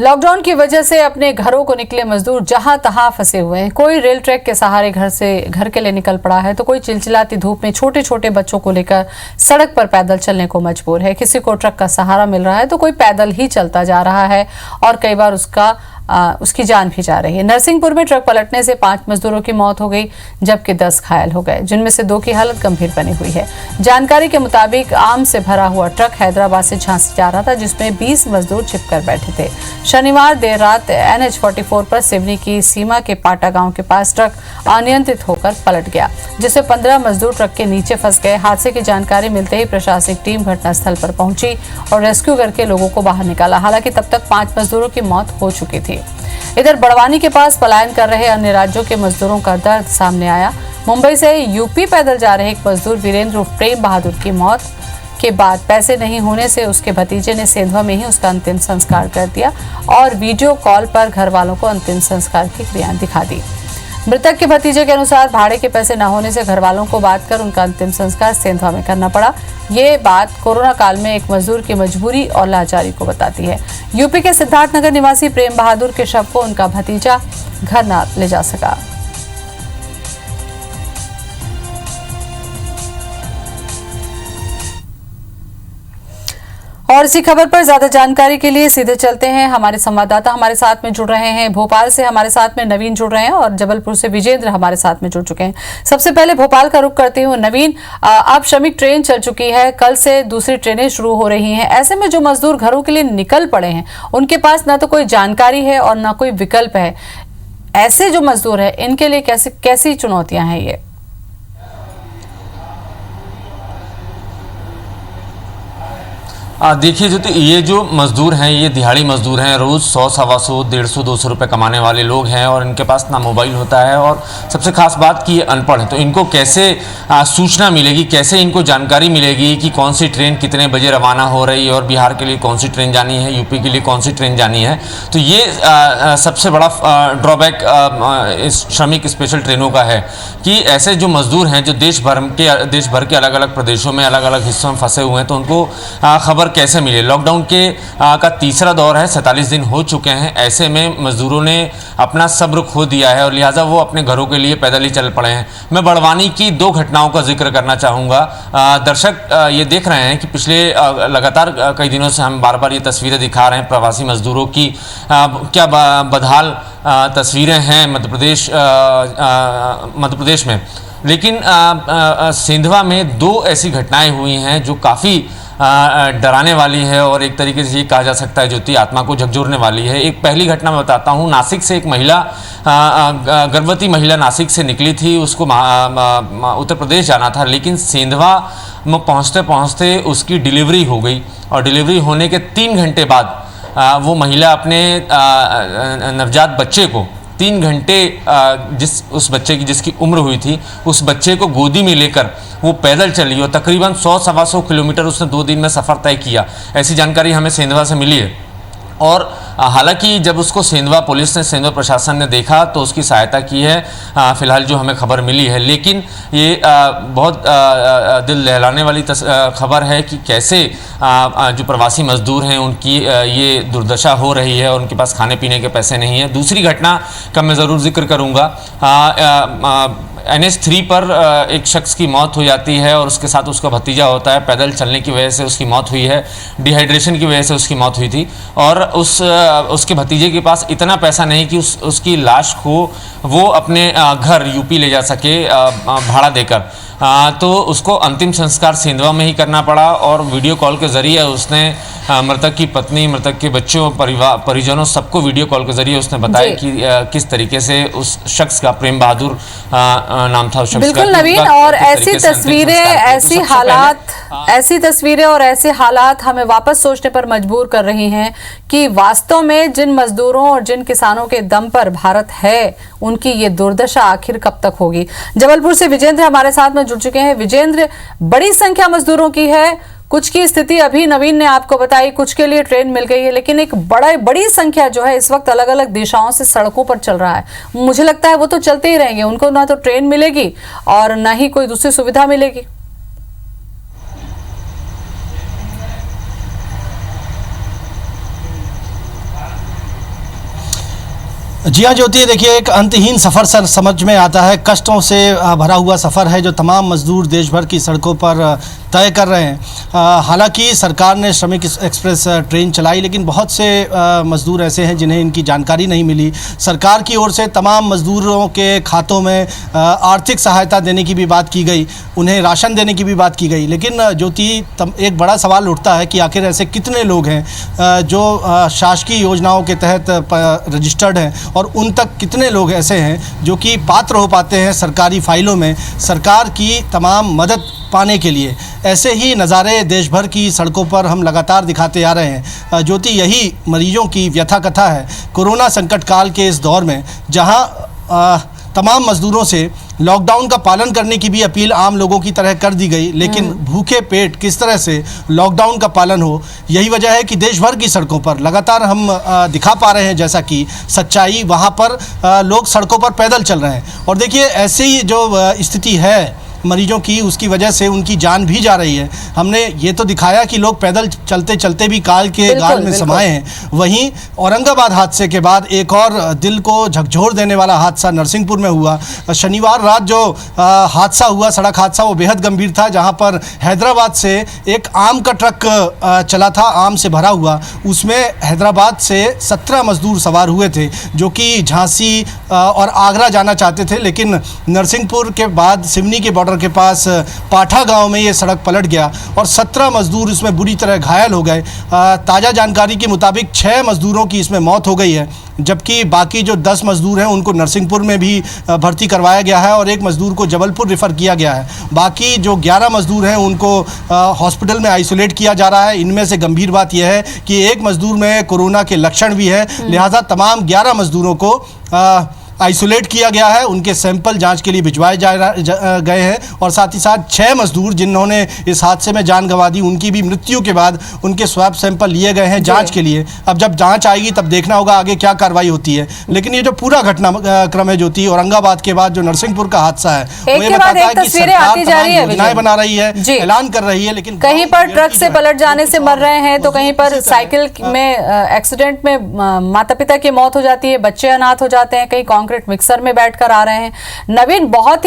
Lockdown की वजह से अपने घरों को निकले मजदूर जहां तहां फंसे हुए हैं। कोई रेल ट्रैक के सहारे घर के लिए निकल पड़ा है, तो कोई चिलचिलाती धूप में छोटे छोटे बच्चों को लेकर सड़क पर पैदल चलने को मजबूर है। किसी को ट्रक का सहारा मिल रहा है तो कोई पैदल ही चलता जा रहा है और कई बार उसकी जान भी जा रही है। नरसिंहपुर में ट्रक पलटने से 5 मजदूरों की मौत हो गई, जबकि 10 घायल हो गए, जिनमें से 2 की हालत गंभीर बनी हुई है। जानकारी के मुताबिक आम से भरा हुआ ट्रक हैदराबाद से झांसी जा रहा था, जिसमें 20 मजदूर चिपकर बैठे थे। शनिवार देर रात NH44 पर सिवनी की सीमा के पाटा गांव के पास ट्रक अनियंत्रित होकर पलट गया, जिससे 15 मजदूर ट्रक के नीचे फंस गए। हादसे की जानकारी मिलते ही प्रशासनिक टीम घटनास्थल पर पहुंची और रेस्क्यू करके लोगों को बाहर निकाला। हालांकि तब तक 5 मजदूरों की मौत हो चुकी थी। इधर बड़वानी के पास पलायन कर रहे अन्य राज्यों के मजदूरों का दर्द सामने आया। मुंबई से यूपी पैदल जा रहे एक मजदूर वीरेंद्र उर्फ प्रेम बहादुर की मौत के बाद पैसे नहीं होने से उसके भतीजे ने सेंधवा में ही उसका अंतिम संस्कार कर दिया और वीडियो कॉल पर घर वालों को अंतिम संस्कार की क्रिया दिखा दी। मृतक के भतीजे के अनुसार भाड़े के पैसे न होने से घर वालों को बात कर उनका अंतिम संस्कार सेंधवा में करना पड़ा। ये बात कोरोना काल में एक मजदूर की मजबूरी और लाचारी को बताती है। यूपी के सिद्धार्थनगर निवासी प्रेम बहादुर के शव को उनका भतीजा घर न ले जा सका। और इसी खबर पर ज्यादा जानकारी के लिए सीधे चलते हैं। हमारे संवाददाता हमारे साथ में जुड़ रहे हैं। भोपाल से हमारे साथ में नवीन जुड़ रहे हैं और जबलपुर से विजेंद्र हमारे साथ में जुड़ चुके हैं। सबसे पहले भोपाल का रुख करती हूँ। नवीन, अब श्रमिक ट्रेन चल चुकी है, कल से दूसरी ट्रेनें शुरू हो रही हैं। ऐसे में जो मजदूर घरों के लिए निकल पड़े हैं, उनके पास न तो कोई जानकारी है और न कोई विकल्प है। ऐसे जो मजदूर है, इनके लिए कैसी चुनौतियां हैं ये? देखिए ये जो मज़दूर हैं, ये दिहाड़ी मज़दूर हैं। रोज़ 100, 125, 150, 200 रुपये कमाने वाले लोग हैं और इनके पास ना मोबाइल होता है और सबसे खास बात कि ये अनपढ़ है। तो इनको कैसे सूचना मिलेगी, कैसे इनको जानकारी मिलेगी कि कौन सी ट्रेन कितने बजे रवाना हो रही है और बिहार के लिए कौन सी ट्रेन जानी है, यूपी के लिए कौन सी ट्रेन जानी है। तो ये सबसे बड़ा ड्रॉबैक इस श्रमिक स्पेशल ट्रेनों का है कि ऐसे जो मज़दूर हैं जो देश भर के अलग अलग प्रदेशों में, अलग अलग हिस्सों में फंसे हुए हैं, तो उनको खबर कैसे मिले। लॉकडाउन का तीसरा दौर है, 47 दिन हो चुके हैं। ऐसे में मजदूरों ने अपना सब्र खो दिया है और लिहाजा वो अपने घरों के लिए पैदल ही चल पड़े हैं। मैं बड़वानी की 2 घटनाओं का जिक्र करना चाहूँगा। दर्शक ये देख रहे हैं कि पिछले लगातार कई दिनों से हम बार बार ये तस्वीरें दिखा रहे हैं प्रवासी मजदूरों की। क्या बदहाल तस्वीरें हैं मध्य प्रदेश में। लेकिन सेंधवा में 2 ऐसी घटनाएं हुई हैं जो काफ़ी डराने वाली है और एक तरीके से ये कहा जा सकता है ज्योति आत्मा को झकझोरने वाली है। एक पहली घटना मैं बताता हूँ। नासिक से एक महिला, गर्भवती महिला नासिक से निकली थी, उसको उत्तर प्रदेश जाना था, लेकिन सेंधवा में पहुँचते पहुँचते उसकी डिलीवरी हो गई और डिलीवरी होने के 3 घंटे बाद वो महिला अपने नवजात बच्चे को 3 घंटे उस बच्चे की जिसकी उम्र हुई थी, उस बच्चे को गोदी में लेकर वो पैदल चली और तकरीबन 100-125 किलोमीटर उसने 2 दिन में सफ़र तय किया। ऐसी जानकारी हमें सेंधवा से मिली है। और हालांकि जब उसको सेंधवा पुलिस ने, सेंधवा प्रशासन ने देखा तो उसकी सहायता की है, फ़िलहाल जो हमें खबर मिली है। लेकिन ये बहुत दिल दहलाने वाली खबर है कि कैसे जो प्रवासी मजदूर हैं उनकी ये दुर्दशा हो रही है और उनके पास खाने पीने के पैसे नहीं हैं। दूसरी घटना का मैं ज़रूर जिक्र करूँगा। NH3 पर एक शख्स की मौत हो जाती है और उसके साथ उसका भतीजा होता है। पैदल चलने की वजह से उसकी मौत हुई है, डिहाइड्रेशन की वजह से उसकी मौत हुई थी और उसके भतीजे के पास इतना पैसा नहीं कि उसकी लाश को वो अपने घर यूपी ले जा सके भाड़ा देकर। तो उसको अंतिम संस्कार सेंधवा में ही करना पड़ा और वीडियो कॉल के ज़रिए उसने मृतक की पत्नी, मृतक के बच्चों, परिजनों सबको वीडियो कॉल के ज़रिए उसने बताया कि किस तरीके से उस शख्स का, प्रेम बहादुर नाम था उस शख्स का। बिल्कुल नवीन, और ऐसी तस्वीरें, ऐसी तस्वीरें और ऐसे हालात हमें वापस सोचने पर मजबूर कर रही हैं कि वास्तव में जिन मजदूरों और जिन किसानों के दम पर भारत है, उनकी ये दुर्दशा आखिर कब तक होगी। जबलपुर से विजेंद्र हमारे साथ में जुड़ चुके हैं। विजेंद्र, बड़ी संख्या मजदूरों की है, कुछ की स्थिति अभी नवीन ने आपको बताई, कुछ के लिए ट्रेन मिल गई है, लेकिन एक बड़ी संख्या जो है इस वक्त अलग अलग दिशाओं से सड़कों पर चल रहा है। मुझे लगता है वो तो चलते ही रहेंगे, उनको ना तो ट्रेन मिलेगी और ना ही कोई दूसरी सुविधा मिलेगी। जी हाँ ज्योति, देखिए एक अंतहीन सफ़र समझ में आता है। कष्टों से भरा हुआ सफ़र है जो तमाम मजदूर देश भर की सड़कों पर तय कर रहे हैं। हालांकि सरकार ने श्रमिक एक्सप्रेस ट्रेन चलाई, लेकिन बहुत से मजदूर ऐसे हैं जिन्हें इनकी जानकारी नहीं मिली। सरकार की ओर से तमाम मजदूरों के खातों में आर्थिक सहायता देने की भी बात की गई, उन्हें राशन देने की भी बात की गई। लेकिन ज्योति, एक बड़ा सवाल उठता है कि आखिर ऐसे कितने लोग हैं जो शासकीय योजनाओं के तहत रजिस्टर्ड हैं, और उन तक कितने लोग ऐसे हैं जो कि पात्र हो पाते हैं सरकारी फाइलों में सरकार की तमाम मदद पाने के लिए। ऐसे ही नज़ारे देश भर की सड़कों पर हम लगातार दिखाते आ रहे हैं। ज्योति, यही मरीजों की व्यथा कथा है कोरोना संकट काल के इस दौर में, जहां तमाम मजदूरों से लॉकडाउन का पालन करने की भी अपील आम लोगों की तरह कर दी गई, लेकिन भूखे पेट किस तरह से लॉकडाउन का पालन हो, यही वजह है कि देश भर की सड़कों पर लगातार हम दिखा पा रहे हैं जैसा कि सच्चाई। वहाँ पर लोग सड़कों पर पैदल चल रहे हैं, और देखिए ऐसी जो स्थिति है मरीजों की, उसकी वजह से उनकी जान भी जा रही है। हमने ये तो दिखाया कि लोग पैदल चलते चलते भी काल के गाल में समाये हैं। वहीं औरंगाबाद हादसे के बाद एक और दिल को झकझोर देने वाला हादसा नरसिंहपुर में हुआ। शनिवार रात जो हादसा हुआ, सड़क हादसा, वो बेहद गंभीर था, जहां पर हैदराबाद से एक आम का ट्रक चला था, आम से भरा हुआ। उसमें हैदराबाद से 17 मजदूर सवार हुए थे जो कि झांसी और आगरा जाना चाहते थे, लेकिन नरसिंहपुर के बाद सिवनी के के पास पाठा गांव में ये सड़क पलट गया और 17 मजदूर इसमें बुरी तरह घायल हो गए। ताज़ा जानकारी के मुताबिक 6 मजदूरों की इसमें मौत हो गई है, जबकि बाकी जो 10 मजदूर हैं उनको नरसिंहपुर में भी भर्ती करवाया गया है और एक मजदूर को जबलपुर रेफ़र किया गया है। बाकी जो 11 मजदूर हैं उनको हॉस्पिटल में आइसोलेट किया जा रहा है। इनमें से गंभीर बात यह है कि एक मजदूर में कोरोना के लक्षण भी है, लिहाजा तमाम 11 मजदूरों को आइसोलेट किया गया है, उनके सैंपल जांच के लिए भिजवाए गए हैं। और साथ ही साथ 6 मजदूर जिन्होंने इस हादसे में जान गंवा दी, उनकी भी मृत्यु के बाद उनके स्वैब सैंपल लिए गए हैं जांच के लिए। अब जब जांच आएगी तब देखना होगा आगे क्या कार्रवाई होती है। लेकिन ये जो पूरा घटनाक्रम है ज्योति, औरंगाबाद के बाद जो नरसिंहपुर का हादसा है, वो ये बताता है कि सरकार तमाम योजनाएं बना रही है, ऐलान कर रही है, लेकिन कहीं पर ट्रक से पलट जाने से मर रहे हैं, तो कहीं पर साइकिल में एक्सीडेंट में माता पिता की मौत हो जाती है, बच्चे अनाथ हो जाते हैं, कहीं कंक्रीट मिक्सर में बैठकर आ रहे हैं। नवीन, बहुत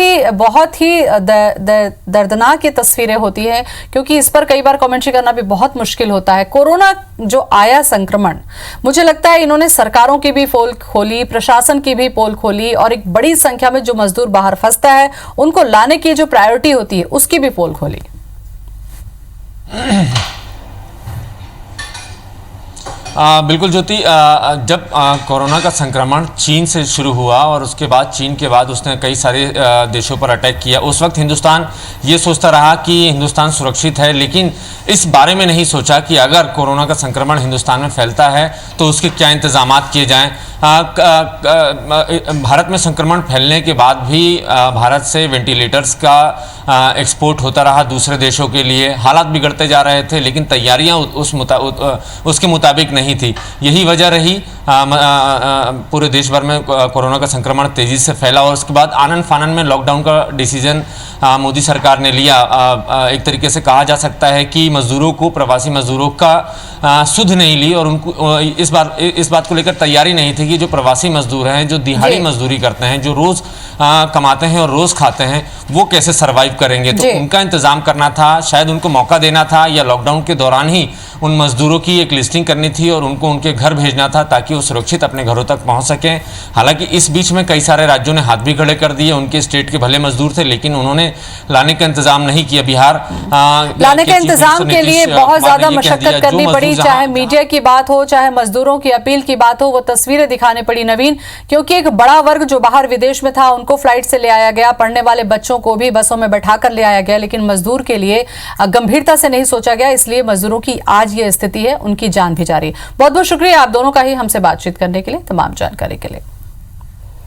ही दर्दनाक ये तस्वीरें होती है, क्योंकि इस पर कई बार कमेंट्री करना भी बहुत मुश्किल होता है। कोरोना जो आया संक्रमण, मुझे लगता है इन्होंने सरकारों की भी पोल खोली, प्रशासन की भी पोल खोली, और एक बड़ी संख्या में जो मजदूर बाहर फंसता है उनको लाने की जो प्रायोरिटी होती है उसकी भी पोल खोली। बिल्कुल ज्योति, जब कोरोना का संक्रमण चीन से शुरू हुआ और उसके बाद चीन के बाद उसने कई सारे देशों पर अटैक किया, उस वक्त हिंदुस्तान ये सोचता रहा कि हिंदुस्तान सुरक्षित है, लेकिन इस बारे में नहीं सोचा कि अगर कोरोना का संक्रमण हिंदुस्तान में फैलता है तो उसके क्या इंतजामात किए जाएं। भारत में संक्रमण फैलने के बाद भी भारत से वेंटिलेटर्स का एक्सपोर्ट होता रहा दूसरे देशों के लिए। हालात बिगड़ते जा रहे थे, लेकिन तैयारियां उसके मुताबिक नहीं थी। यही वजह रही पूरे देश भर में कोरोना का संक्रमण तेज़ी से फैला, और उसके बाद आनन फानन में लॉकडाउन का डिसीजन मोदी सरकार ने लिया। एक तरीके से कहा जा सकता है कि मजदूरों को, प्रवासी मजदूरों का सुध नहीं ली, और उनको इस बात को लेकर तैयारी नहीं थी कि जो प्रवासी मजदूर हैं, जो दिहाड़ी मजदूरी करते हैं, जो रोज़ कमाते हैं और रोज़ खाते हैं, वो कैसे सर्वाइव करेंगे। तो उनका इंतज़ाम करना था, शायद उनको मौका देना था, या लॉकडाउन के दौरान ही उन मजदूरों की एक लिस्टिंग करनी थी और उनको उनके घर भेजना था ताकि वो सुरक्षित अपने घरों तक पहुंच सकें। हालांकि इस बीच में कई सारे राज्यों ने हाथ भी खड़े कर दिए, उनके स्टेट के भले मजदूर थे, लेकिन उन्होंने लाने का इंतजाम नहीं किया। बिहार लाने के इंतजाम के लिए बहुत ज्यादा मशक्कत करनी पड़ी, चाहे मीडिया की बात हो, चाहे मजदूरों की अपील की बात हो, वो तस्वीरें दिखाने पड़ी नवीन, क्योंकि एक बड़ा वर्ग जो बाहर विदेश में था उनको फ्लाइट से ले आया गया, पढ़ने वाले बच्चों को भी बसों में बैठाकर ले आया गया, लेकिन मजदूर के लिए गंभीरता से नहीं सोचा गया, इसलिए मजदूरों की आज ये स्थिति है, उनकी जान भी जा रही है। बहुत बहुत शुक्रिया आप दोनों का ही हमसे बातचीत करने के लिए, तमाम जानकारी के लिए।